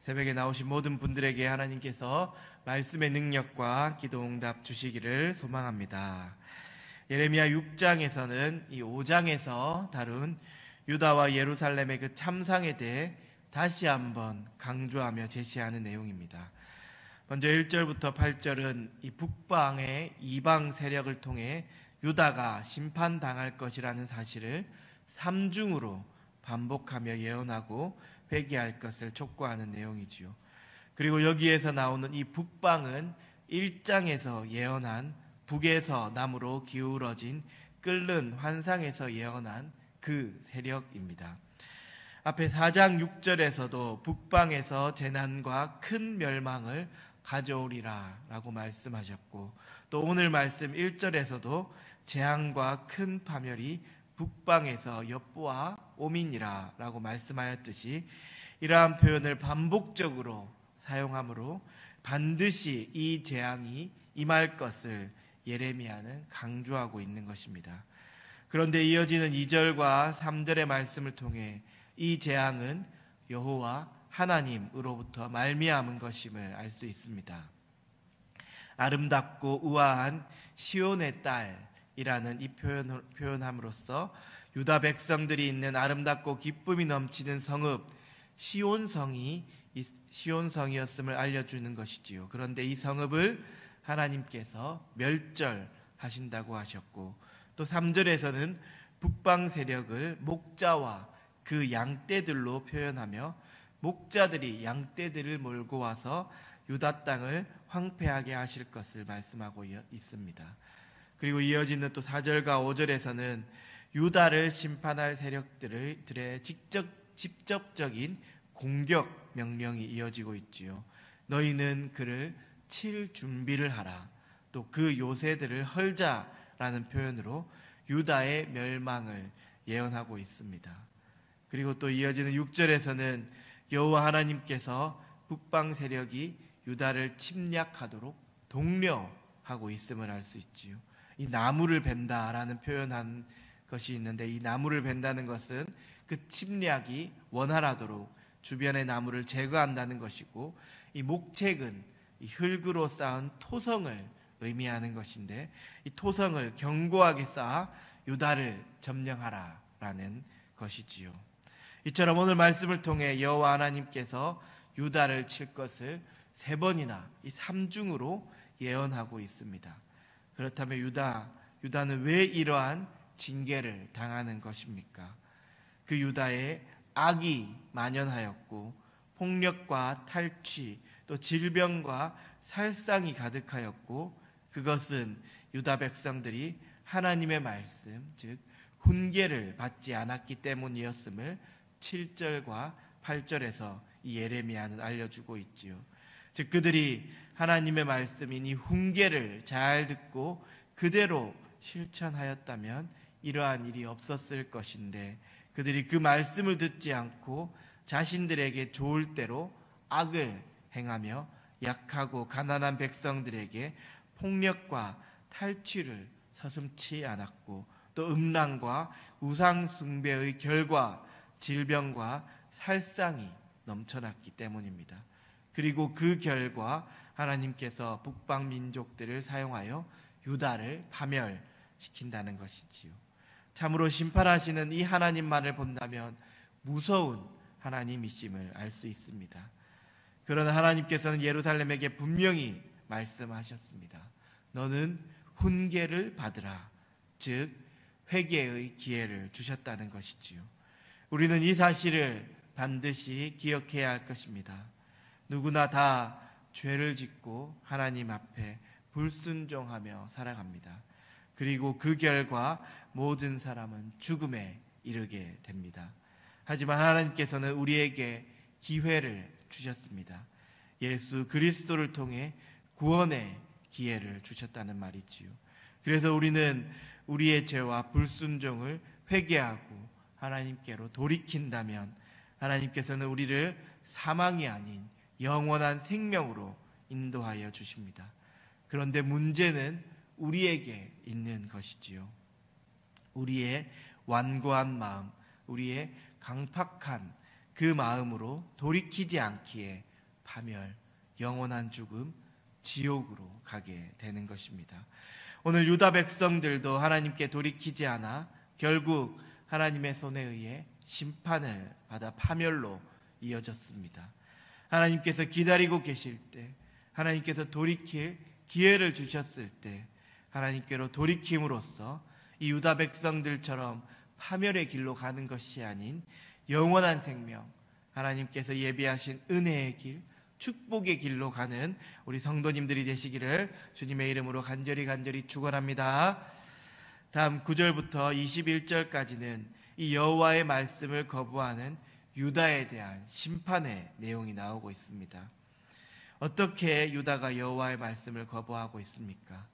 새벽에 나오신 모든 분들에게 하나님께서 말씀의 능력과 기도 응답 주시기를 소망합니다. 예레미야 6장에서는 이 5장에서 다룬 유다와 예루살렘의 그 참상에 대해 다시 한번 강조하며 제시하는 내용입니다. 먼저 1절부터 8절은 이 북방의 이방 세력을 통해 유다가 심판당할 것이라는 사실을 삼중으로 반복하며 예언하고 회개할 것을 촉구하는 내용이지요. 그리고 여기에서 나오는 이 북방은 1장에서 예언한 북에서 남으로 기울어진 끓는 환상에서 예언한 그 세력입니다. 앞에 4장 6절에서도 북방에서 재난과 큰 멸망을 가져오리라 라고 말씀하셨고, 또 오늘 말씀 1절에서도 재앙과 큰 파멸이 북방에서 엿보아 오미니라 라고 말씀하였듯이 이러한 표현을 반복적으로 사용하므로 반드시 이 재앙이 임할 것을 예레미야는 강조하고 있는 것입니다. 그런데 이어지는 2절과 3절의 말씀을 통해 이 재앙은 여호와 하나님으로부터 말미암은 것임을 알 수 있습니다. 아름답고 우아한 시온의 딸이라는 이 표현함으로써 유다 백성들이 있는 아름답고 기쁨이 넘치는 성읍 시온성이었음을 알려주는 것이지요. 그런데 이 성읍을 하나님께서 멸절하신다고 하셨고, 또 3절에서는 북방 세력을 목자와 그 양떼들로 표현하며 목자들이 양떼들을 몰고 와서 유다 땅을 황폐하게 하실 것을 말씀하고 있습니다. 그리고 이어지는 또 4절과 5절에서는 유다를 심판할 세력들의 직접적인 공격 명령이 이어지고 있지요. 너희는 그를 칠 준비를 하라. 또 그 요새들을 헐자라는 표현으로 유다의 멸망을 예언하고 있습니다. 그리고 또 이어지는 6절에서는 여호와 하나님께서 북방 세력이 유다를 침략하도록 독려하고 있음을 알 수 있지요. 이 나무를 벤다라는 표현한 것이 있는데, 이 나무를 벤다는 것은 그 침략이 원활하도록 주변의 나무를 제거한다는 것이고, 이 목책은 이 흙으로 쌓은 토성을 의미하는 것인데, 이 토성을 견고하게 쌓아 유다를 점령하라라는 것이지요. 이처럼 오늘 말씀을 통해 여호와 하나님께서 유다를 칠 것을 3번이나 이 삼중으로 예언하고 있습니다. 그렇다면 유다는 왜 이러한 징계를 당하는 것입니까? 그 유다에 악이 만연하였고 폭력과 탈취, 또 질병과 살상이 가득하였고, 그것은 유다 백성들이 하나님의 말씀, 즉 훈계를 받지 않았기 때문이었음을 7절과 8절에서 이 예레미야는 알려주고 있지요. 즉 그들이 하나님의 말씀인 이 훈계를 잘 듣고 그대로 실천하였다면 이러한 일이 없었을 것인데, 그들이 그 말씀을 듣지 않고 자신들에게 좋을 대로 악을 행하며 약하고 가난한 백성들에게 폭력과 탈취를 서슴지 않았고, 또 음란과 우상 숭배의 결과 질병과 살상이 넘쳐났기 때문입니다. 그리고 그 결과 하나님께서 북방 민족들을 사용하여 유다를 파멸시킨다는 것이지요. 참으로 심판하시는 이 하나님만을 본다면 무서운 하나님이심을 알 수 있습니다. 그러나 하나님께서는 예루살렘에게 분명히 말씀하셨습니다. 너는 훈계를 받으라. 즉 회개의 기회를 주셨다는 것이지요. 우리는 이 사실을 반드시 기억해야 할 것입니다. 누구나 다 죄를 짓고 하나님 앞에 불순종하며 살아갑니다. 그리고 그 결과 모든 사람은 죽음에 이르게 됩니다. 하지만 하나님께서는 우리에게 기회를 주셨습니다. 예수 그리스도를 통해 구원의 기회를 주셨다는 말이지요. 그래서 우리는 우리의 죄와 불순종을 회개하고 하나님께로 돌이킨다면 하나님께서는 우리를 사망이 아닌 영원한 생명으로 인도하여 주십니다. 그런데 문제는 우리에게 있는 것이지요. 우리의 완고한 마음, 우리의 강팍한 그 마음으로 돌이키지 않기에 파멸, 영원한 죽음, 지옥으로 가게 되는 것입니다. 오늘 유다 백성들도 하나님께 돌이키지 않아 결국 하나님의 손에 의해 심판을 받아 파멸로 이어졌습니다. 하나님께서 기다리고 계실 때, 하나님께서 돌이킬 기회를 주셨을 때 하나님께로 돌이킴으로써 이 유다 백성들처럼 파멸의 길로 가는 것이 아닌 영원한 생명, 하나님께서 예비하신 은혜의 길, 축복의 길로 가는 우리 성도님들이 되시기를 주님의 이름으로 간절히 축원합니다. 다음 9절부터 21절까지는 이 여호와의 말씀을 거부하는 유다에 대한 심판의 내용이 나오고 있습니다. 어떻게 유다가 여호와의 말씀을 거부하고 있습니까?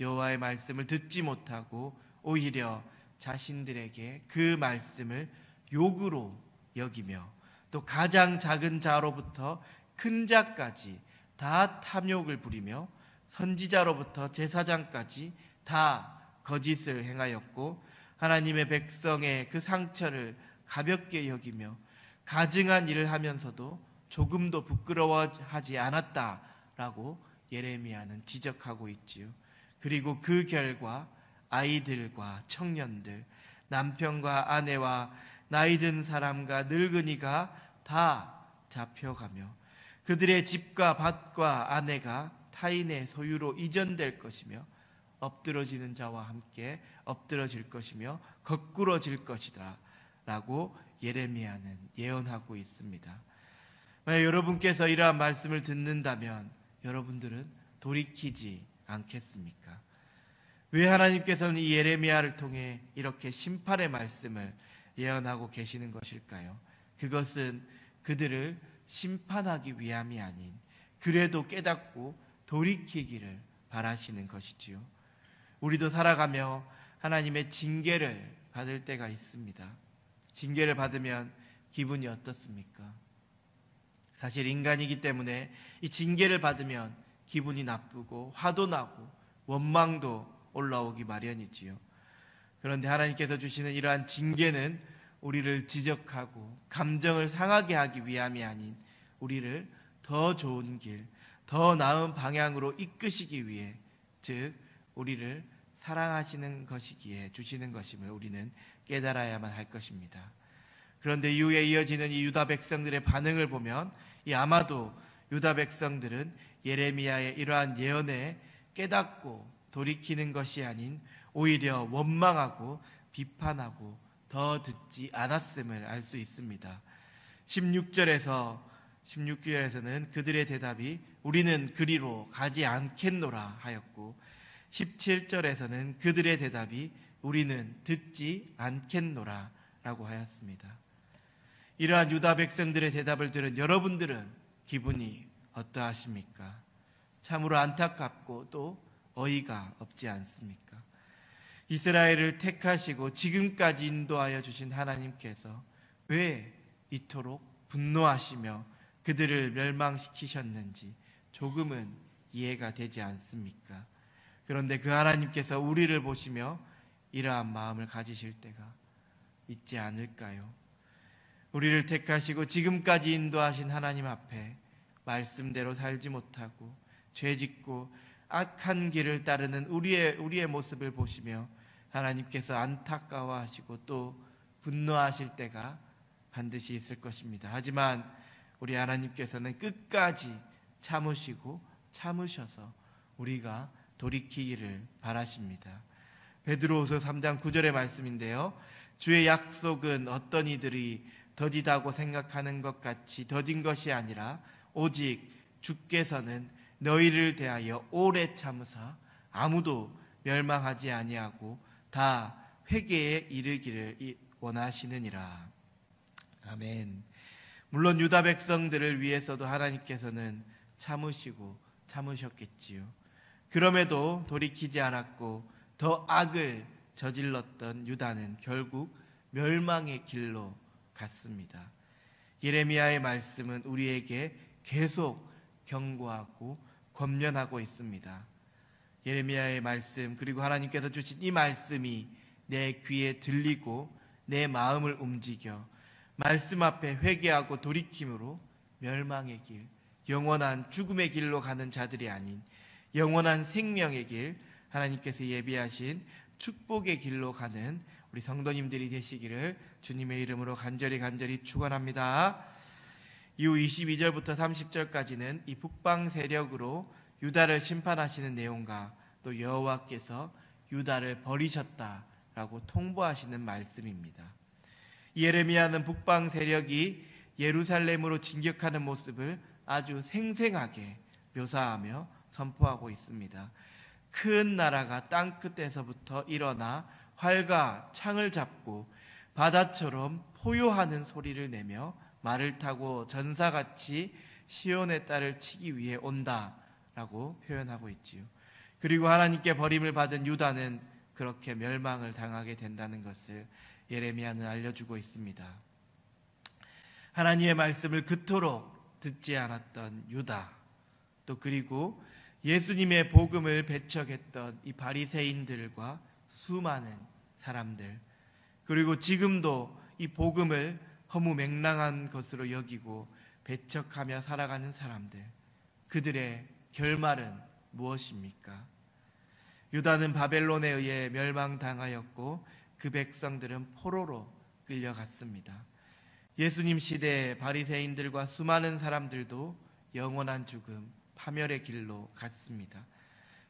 여호와의 말씀을 듣지 못하고 오히려 자신들에게 그 말씀을 욕으로 여기며 또 가장 작은 자로부터 큰 자까지 다 탐욕을 부리며 선지자로부터 제사장까지 다 거짓을 행하였고 하나님의 백성의 그 상처를 가볍게 여기며 가증한 일을 하면서도 조금도 부끄러워하지 않았다라고 예레미야는 지적하고 있지요. 그리고 그 결과 아이들과 청년들, 남편과 아내와 나이든 사람과 늙은이가 다 잡혀가며 그들의 집과 밭과 아내가 타인의 소유로 이전될 것이며 엎드러지는 자와 함께 엎드러질 것이며 거꾸러질 것이다 라고 예레미야는 예언하고 있습니다. 만약 여러분께서 이러한 말씀을 듣는다면 여러분들은 돌이키지 않겠습니까? 왜 하나님께서는 이 예레미야를 통해 이렇게 심판의 말씀을 예언하고 계시는 것일까요? 그것은 그들을 심판하기 위함이 아닌 그래도 깨닫고 돌이키기를 바라시는 것이지요. 우리도 살아가며 하나님의 징계를 받을 때가 있습니다. 징계를 받으면 기분이 어떻습니까? 사실 인간이기 때문에 이 징계를 받으면 기분이 나쁘고 화도 나고 원망도 올라오기 마련이지요. 그런데 하나님께서 주시는 이러한 징계는 우리를 지적하고 감정을 상하게 하기 위함이 아닌 우리를 더 좋은 길, 더 나은 방향으로 이끄시기 위해, 즉 우리를 사랑하시는 것이기에 주시는 것임을 우리는 깨달아야만 할 것입니다. 그런데 이후에 이어지는 이 유다 백성들의 반응을 보면 아마도 유다 백성들은 예레미야의 이러한 예언에 깨닫고 돌이키는 것이 아닌 오히려 원망하고 비판하고 더 듣지 않았음을 알 수 있습니다. 16절에서는 그들의 대답이 우리는 그리로 가지 않겠노라 하였고 17절에서는 그들의 대답이 우리는 듣지 않겠노라 라고 하였습니다. 이러한 유다 백성들의 대답을 들은 여러분들은 기분이 어떠하십니까? 참으로 안타깝고 또 어이가 없지 않습니까? 이스라엘을 택하시고 지금까지 인도하여 주신 하나님께서 왜 이토록 분노하시며 그들을 멸망시키셨는지 조금은 이해가 되지 않습니까? 그런데 그 하나님께서 우리를 보시며 이러한 마음을 가지실 때가 있지 않을까요? 우리를 택하시고 지금까지 인도하신 하나님 앞에 말씀대로 살지 못하고 죄짓고 악한 길을 따르는 우리의 모습을 보시며 하나님께서 안타까워하시고 또 분노하실 때가 반드시 있을 것입니다. 하지만 우리 하나님께서는 끝까지 참으셔서 우리가 돌이키기를 바라십니다. 베드로후서 3장 9절의 말씀인데요, 주의 약속은 어떤 이들이 더디다고 생각하는 것 같이 더딘 것이 아니라 오직 주께서는 너희를 대하여 오래 참으사 아무도 멸망하지 아니하고 다 회개에 이르기를 원하시느니라. 아멘. 물론 유다 백성들을 위해서도 하나님께서는 참으셨겠지요. 그럼에도 돌이키지 않았고 더 악을 저질렀던 유다는 결국 멸망의 길로 갔습니다. 예레미야의 말씀은 우리에게 계속 경고하고 권면하고 있습니다. 예레미야의 말씀, 그리고 하나님께서 주신 이 말씀이 내 귀에 들리고 내 마음을 움직여 말씀 앞에 회개하고 돌이킴으로 멸망의 길, 영원한 죽음의 길로 가는 자들이 아닌 영원한 생명의 길, 하나님께서 예비하신 축복의 길로 가는 우리 성도님들이 되시기를 주님의 이름으로 간절히 축원합니다. 이후 22절부터 30절까지는 이 북방 세력으로 유다를 심판하시는 내용과 또 여호와께서 유다를 버리셨다라고 통보하시는 말씀입니다. 예레미야는 북방 세력이 예루살렘으로 진격하는 모습을 아주 생생하게 묘사하며 선포하고 있습니다. 큰 나라가 땅 끝에서부터 일어나 활과 창을 잡고 바다처럼 포효하는 소리를 내며 말을 타고 전사같이 시온의 딸을 치기 위해 온다라고 표현하고 있지요. 그리고 하나님께 버림을 받은 유다는 그렇게 멸망을 당하게 된다는 것을 예레미야는 알려주고 있습니다. 하나님의 말씀을 그토록 듣지 않았던 유다, 또 그리고 예수님의 복음을 배척했던 이 바리새인들과 수많은 사람들, 그리고 지금도 이 복음을 허무맹랑한 것으로 여기고 배척하며 살아가는 사람들, 그들의 결말은 무엇입니까? 유다는 바벨론에 의해 멸망당하였고 그 백성들은 포로로 끌려갔습니다. 예수님 시대의 바리새인들과 수많은 사람들도 영원한 죽음, 파멸의 길로 갔습니다.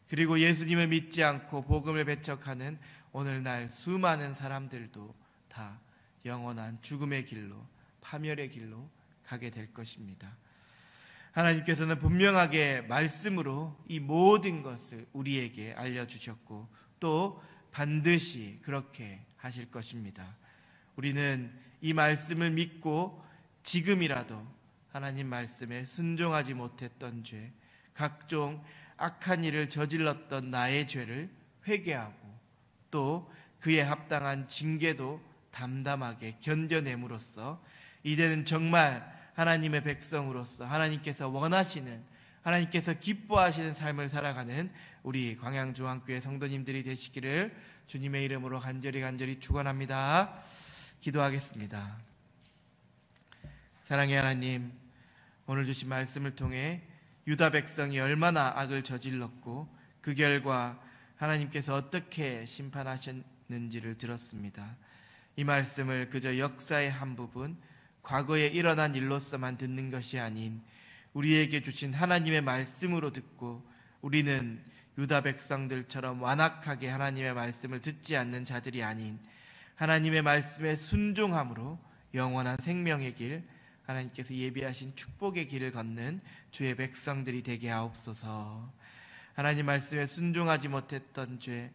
그리고 예수님을 믿지 않고 복음을 배척하는 오늘날 수많은 사람들도 다 영원한 죽음의 길로, 파멸의 길로 가게 될 것입니다. 하나님께서는 분명하게 말씀으로 이 모든 것을 우리에게 알려주셨고 또 반드시 그렇게 하실 것입니다. 우리는 이 말씀을 믿고 지금이라도 하나님 말씀에 순종하지 못했던 죄, 각종 악한 일을 저질렀던 나의 죄를 회개하고 또 그에 합당한 징계도 담담하게 견뎌냄으로써 이제는 정말 하나님의 백성으로서 하나님께서 원하시는, 하나님께서 기뻐하시는 삶을 살아가는 우리 광양중앙교회 성도님들이 되시기를 주님의 이름으로 간절히 축원합니다. 기도하겠습니다. 사랑의 하나님, 오늘 주신 말씀을 통해 유다 백성이 얼마나 악을 저질렀고 그 결과 하나님께서 어떻게 심판하셨는지를 들었습니다. 이 말씀을 그저 역사의 한 부분, 과거에 일어난 일로서만 듣는 것이 아닌 우리에게 주신 하나님의 말씀으로 듣고 우리는 유다 백성들처럼 완악하게 하나님의 말씀을 듣지 않는 자들이 아닌 하나님의 말씀에 순종함으로 영원한 생명의 길, 하나님께서 예비하신 축복의 길을 걷는 주의 백성들이 되게 하옵소서. 하나님 말씀에 순종하지 못했던 죄,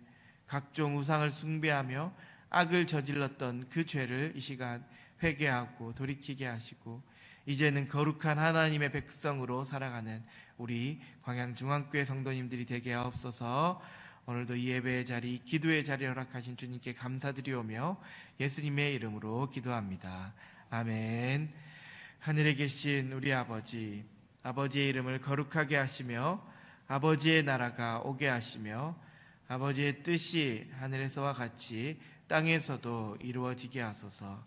각종 우상을 숭배하며 악을 저질렀던 그 죄를 이 시간 회개하고 돌이키게 하시고 이제는 거룩한 하나님의 백성으로 살아가는 우리 광양중앙교회 성도님들이 되게 하옵소서. 오늘도 이 예배의 자리, 기도의 자리 허락하신 주님께 감사드리오며 예수님의 이름으로 기도합니다. 아멘. 하늘에 계신 우리 아버지, 아버지의 이름을 거룩하게 하시며 아버지의 나라가 오게 하시며 아버지의 뜻이 하늘에서와 같이 땅에서도 이루어지게 하소서.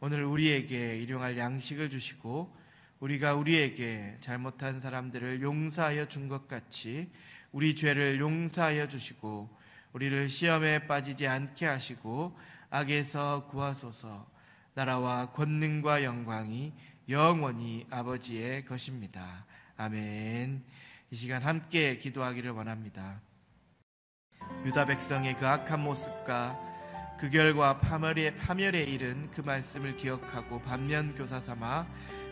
오늘 우리에게 일용할 양식을 주시고 우리가 우리에게 잘못한 사람들을 용서하여 준 것 같이 우리 죄를 용서하여 주시고 우리를 시험에 빠지지 않게 하시고 악에서 구하소서. 나라와 권능과 영광이 영원히 아버지의 것입니다. 아멘. 이 시간 함께 기도하기를 원합니다. 유다 백성의 그 악한 모습과 그 결과 파멸에 이른 그 말씀을 기억하고 반면교사 삼아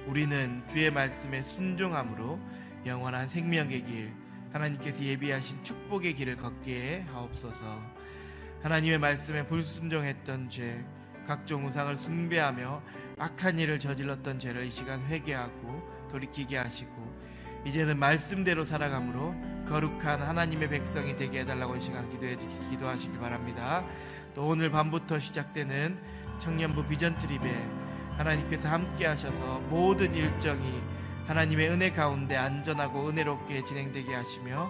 우리는 주의 말씀에 순종함으로 영원한 생명의 길, 하나님께서 예비하신 축복의 길을 걷게 하옵소서. 하나님의 말씀에 불순종했던 죄, 각종 우상을 숭배하며 악한 일을 저질렀던 죄를 이 시간 회개하고 돌이키게 하시고 이제는 말씀대로 살아감으로 거룩한 하나님의 백성이 되게 해달라고 이 시간 기도하시기 바랍니다. 또 오늘 밤부터 시작되는 청년부 비전 트립에 하나님께서 함께 하셔서 모든 일정이 하나님의 은혜 가운데 안전하고 은혜롭게 진행되게 하시며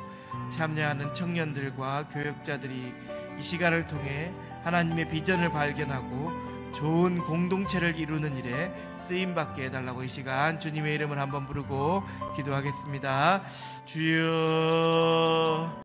참여하는 청년들과 교역자들이 이 시간을 통해 하나님의 비전을 발견하고 좋은 공동체를 이루는 일에 쓰임받게 해달라고 이 시간 주님의 이름을 한번 부르고 기도하겠습니다. 주여